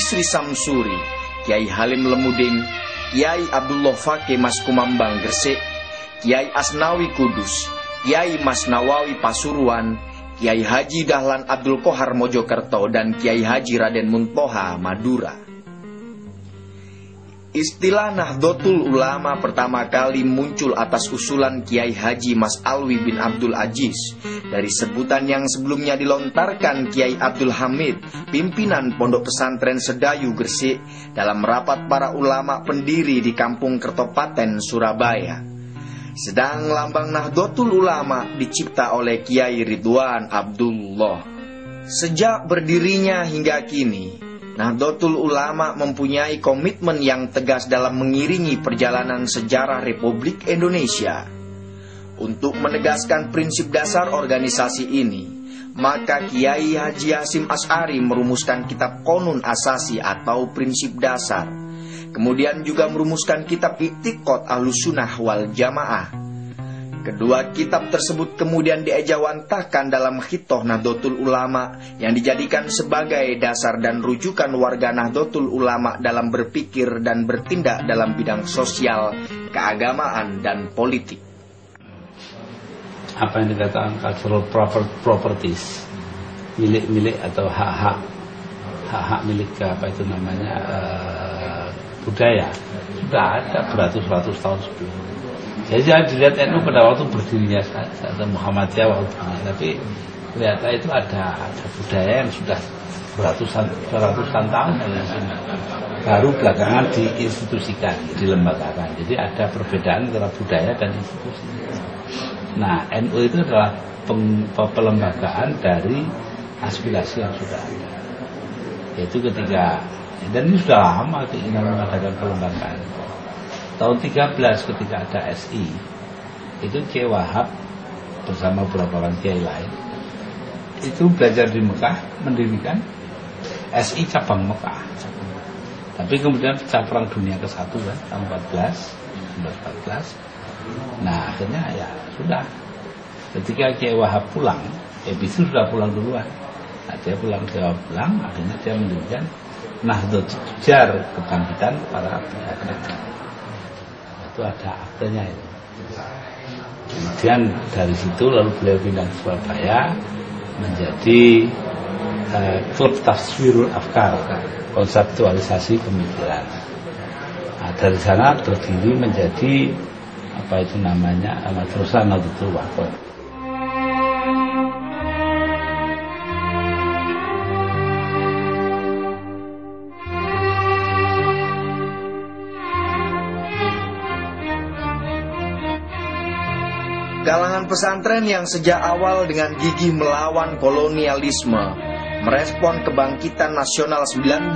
Bisri Samsuri, Kiai Halim Lemuding, Kiai Abdullah Fakih Mas Kumambang Gresik, Kiai Asnawi Kudus, Kiai Mas Nawawi Pasuruan, Kiai Haji Dahlan Abdul Kohar Mojokerto, dan Kiai Haji Raden Muntoha Madura. Istilah Nahdlatul Ulama pertama kali muncul atas usulan Kiai Haji Mas Alwi bin Abdul Aziz dari sebutan yang sebelumnya dilontarkan Kiai Abdul Hamid, pimpinan Pondok Pesantren Sedayu Gresik, dalam rapat para ulama pendiri di Kampung Kertopaten, Surabaya. Sedang lambang Nahdlatul Ulama dicipta oleh Kiai Ridwan Abdullah. Sejak berdirinya hingga kini, Nahdlatul Ulama mempunyai komitmen yang tegas dalam mengiringi perjalanan sejarah Republik Indonesia. Untuk menegaskan prinsip dasar organisasi ini, maka Kiai Haji Hasyim Asy'ari merumuskan kitab Qonun Asasi atau prinsip dasar. Kemudian juga merumuskan kitab I'tiqad Ahlussunnah wal Jamaah. Kedua kitab tersebut kemudian diejawantahkan dalam Khitoh Nahdlatul Ulama yang dijadikan sebagai dasar dan rujukan warga Nahdlatul Ulama dalam berpikir dan bertindak dalam bidang sosial, keagamaan, dan politik. Apa yang dikatakan cultural properties, milik-milik atau hak-hak milik apa itu namanya budaya, sudah ada beratus-ratus tahun sebelum. Jadi jangan dilihat NU pada waktu berdirinya saja, atau Muhammadiyah waktu berdirinya, tapi ternyata itu ada budaya yang sudah ratusan tahun baru belakangan diinstitusikan, dilembagakan. Jadi ada perbedaan antara budaya dan institusi. Nah, NU itu adalah pelembagaan dari aspirasi yang sudah ada. Yaitu ketika, dan ini sudah lama keinginan mengadakan pelembagaan. Tahun 13 ketika ada SI, itu Kiai Wahab bersama beberapa orang kiai lain itu belajar di Mekah, mendirikan SI cabang Mekah. Tapi kemudian pecah perang dunia ke-1 kan, tahun 1914. Nah akhirnya ya sudah, ketika Kiai Wahab pulang, Bisu sudah pulang duluan. Nah, dia pulang, akhirnya dia mendirikan Nahdlatul Tujar, kebangkitan para pedagang. Itu ada aktenya itu. Kemudian dari situ lalu beliau pindah ke Surabaya menjadi klub Taswirul Afkar, konseptualisasi pemikiran. Nah, dari sana berdiri menjadi apa itu namanya Madrasah Nahdlatul Wathon. Kalangan pesantren yang sejak awal dengan gigih melawan kolonialisme merespon kebangkitan nasional 1908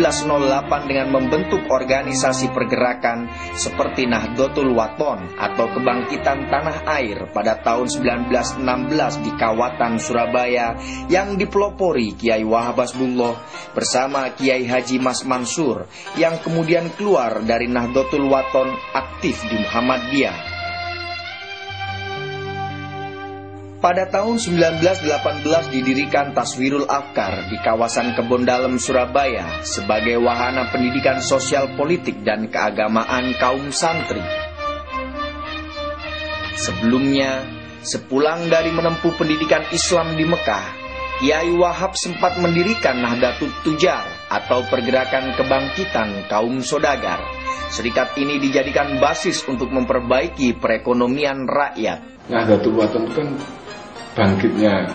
dengan membentuk organisasi pergerakan seperti Nahdlatul Wathon atau Kebangkitan Tanah Air pada tahun 1916 di Kawatan, Surabaya, yang dipelopori Kiai Wahab Hasbullah bersama Kiai Haji Mas Mansur, yang kemudian keluar dari Nahdlatul Wathon aktif di Muhammadiyah. Pada tahun 1918 didirikan Taswirul Afkar di kawasan Kebon Dalem, Surabaya sebagai wahana pendidikan sosial politik dan keagamaan kaum santri. Sebelumnya, sepulang dari menempuh pendidikan Islam di Mekah, Kiai Wahab sempat mendirikan Nahdlatul Tujar atau Pergerakan Kebangkitan Kaum Sodagar. Serikat ini dijadikan basis untuk memperbaiki perekonomian rakyat. Nahdlatul Wathon kan bangkitnya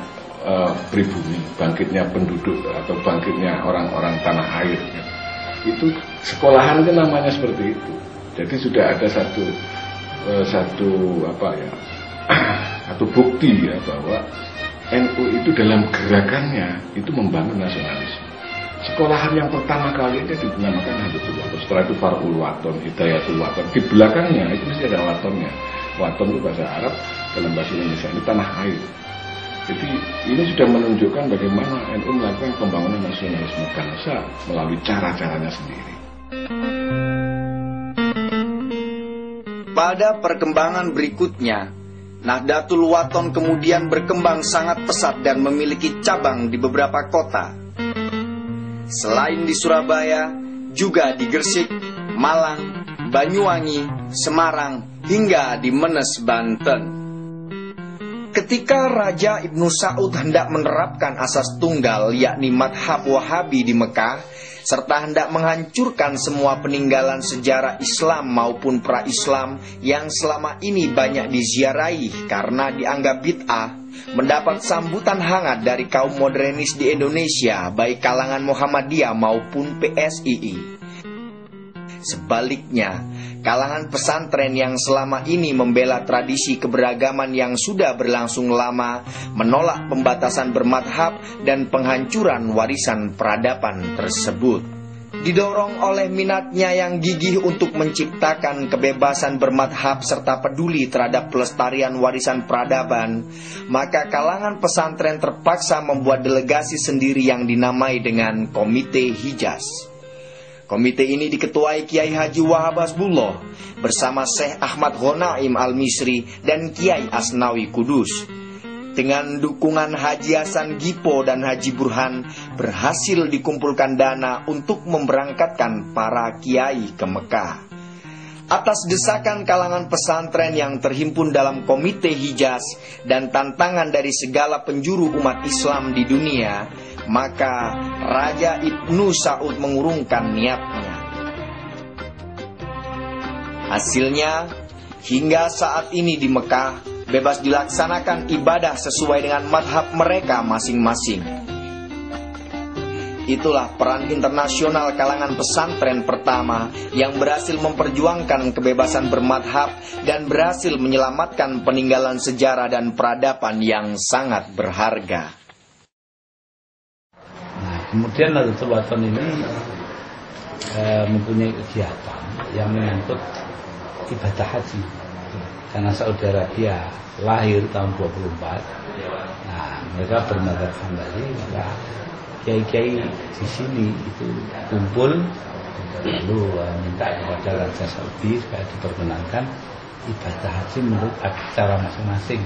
pribumi, bangkitnya penduduk atau bangkitnya orang-orang tanah air. Itu sekolahan itu namanya seperti itu. Jadi sudah ada satu bukti ya bahwa NU itu dalam gerakannya itu membangun nasionalisme. Sekolahan yang pertama kali itu dinamakan Nahdlatul Wathon. Setelah itu Farul Wathon, Hidayatul Wathon. Di belakangnya itu mesti ada wathonnya. Wathon itu bahasa Arab, dalam bahasa Indonesia ini tanah air. Jadi ini sudah menunjukkan bagaimana NU melakukan pembangunan nasionalisme bangsa melalui cara-caranya sendiri. Pada perkembangan berikutnya, Nahdlatul Wathon kemudian berkembang sangat pesat dan memiliki cabang di beberapa kota. Selain di Surabaya, juga di Gresik, Malang, Banyuwangi, Semarang, hingga di Menes, Banten. Ketika Raja Ibnu Saud hendak menerapkan asas tunggal, yakni madhab Wahabi di Mekah, serta hendak menghancurkan semua peninggalan sejarah Islam maupun pra-Islam yang selama ini banyak diziarahi karena dianggap bid'ah, mendapat sambutan hangat dari kaum modernis di Indonesia, baik kalangan Muhammadiyah maupun PSII. Sebaliknya, kalangan pesantren yang selama ini membela tradisi keberagaman yang sudah berlangsung lama, menolak pembatasan bermadhab dan penghancuran warisan peradaban tersebut. Didorong oleh minatnya yang gigih untuk menciptakan kebebasan bermadhab serta peduli terhadap pelestarian warisan peradaban, maka kalangan pesantren terpaksa membuat delegasi sendiri yang dinamai dengan Komite Hijaz. Komite ini diketuai Kiai Haji Wahab Hasbullah bersama Syekh Ahmad Ghonaim Al-Misri dan Kiai Asnawi Kudus. Dengan dukungan Haji Hasan Gipo dan Haji Burhan, berhasil dikumpulkan dana untuk memberangkatkan para kiai ke Mekah. Atas desakan kalangan pesantren yang terhimpun dalam Komite Hijaz dan tantangan dari segala penjuru umat Islam di dunia, maka Raja Ibnu Saud mengurungkan niatnya. Hasilnya, hingga saat ini di Mekah bebas dilaksanakan ibadah sesuai dengan madhab mereka masing-masing. Itulah peran internasional kalangan pesantren pertama yang berhasil memperjuangkan kebebasan bermadhab dan berhasil menyelamatkan peninggalan sejarah dan peradaban yang sangat berharga. Nah, kemudian Nahdlatul Wathon ini mempunyai kegiatan yang menyangkut ibadah haji. Karena Saudi Arabia lahir tahun 24, nah mereka bermadhab Hambali, maka kiai-kiai di sini itu kumpul lalu minta kepada Raja Saudi supaya diperkenankan ibadah haji menurut cara masing-masing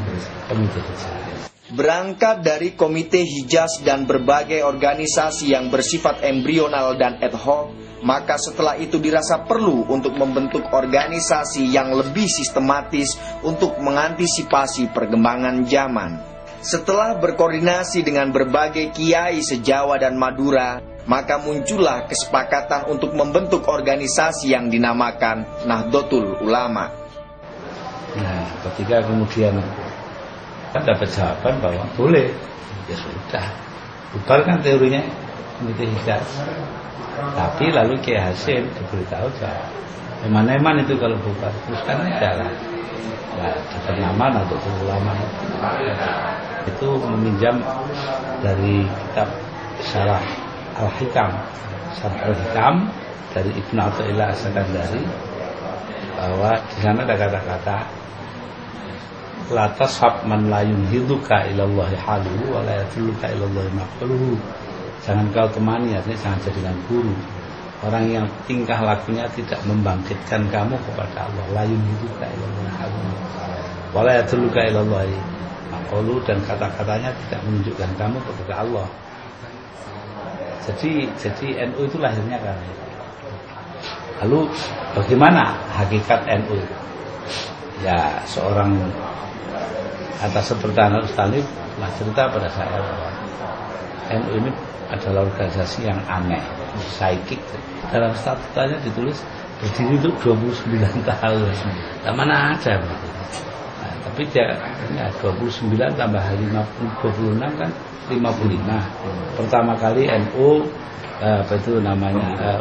Komite Hijaz. Berangkat dari Komite Hijaz dan berbagai organisasi yang bersifat embrional dan ad hoc, maka setelah itu dirasa perlu untuk membentuk organisasi yang lebih sistematis untuk mengantisipasi perkembangan zaman. Setelah berkoordinasi dengan berbagai kiai se-Jawa dan Madura, maka muncullah kesepakatan untuk membentuk organisasi yang dinamakan Nahdlatul Ulama. Nah, ketika kemudian kan dapat jawaban bahwa boleh, ya sudah, bubarkan teorinya Komite Hijaz. Tapi lalu Kiai Hasim diberitahu bahwa eman-eman itu kalau bubar, teruskan aja lah. Nah, dapat nama Nahdlatul Ulama itu meminjam dari kitab Syarah Al-Hikam, Syarah Al-Hikam dari Ibnu Athaillah As-Sakandari, bahwa di sana ada kata-kata la tashab man la yunhiduka ilallahi haluhu wa la yadulluka ilallahi maqaluhu. Jangan kau temani, artinya jangan jadikan guru orang yang tingkah lakunya tidak membangkitkan kamu kepada Allah. La yunhiduka ilallahi haluhu wa la yadulluka ilallahi maqaluhu, dan kata-katanya tidak menunjukkan kamu kepada Allah. Jadi NU itu lahirnya karena itu. Lalu bagaimana hakikat NU? Ya, seorang atas seperti Talib telah cerita pada saya bahwa NU ini adalah organisasi yang aneh, psikik. Dalam statutanya ditulis berdiri untuk 29 tahun. Nah, mana ada begitu. Nah, tapi dia ya, 29 tambah 26 kan 55. Pertama kali NU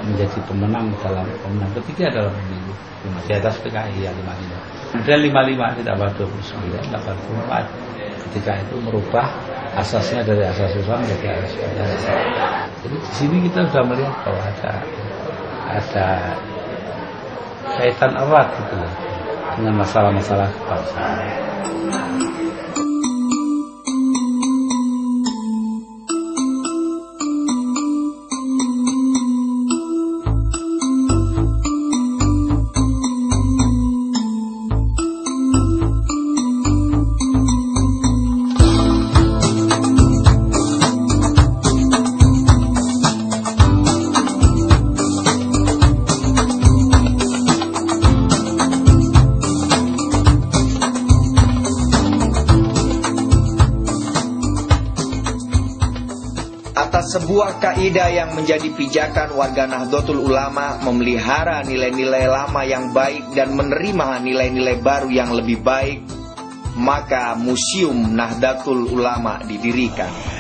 menjadi pemenang dalam pemenang ketiga dalam pemilu di atas PKI ya 55. Kemudian 55 ditambah 29 84. Ketika itu merubah asasnya dari asas Islam menjadi asas Islam. Jadi di sini kita sudah melihat bahwa ada kaitan erat gitu dengan masalah-masalah kebangsaan. Atas sebuah kaidah yang menjadi pijakan warga Nahdlatul Ulama memelihara nilai-nilai lama yang baik dan menerima nilai-nilai baru yang lebih baik, maka Museum Nahdlatul Ulama didirikan.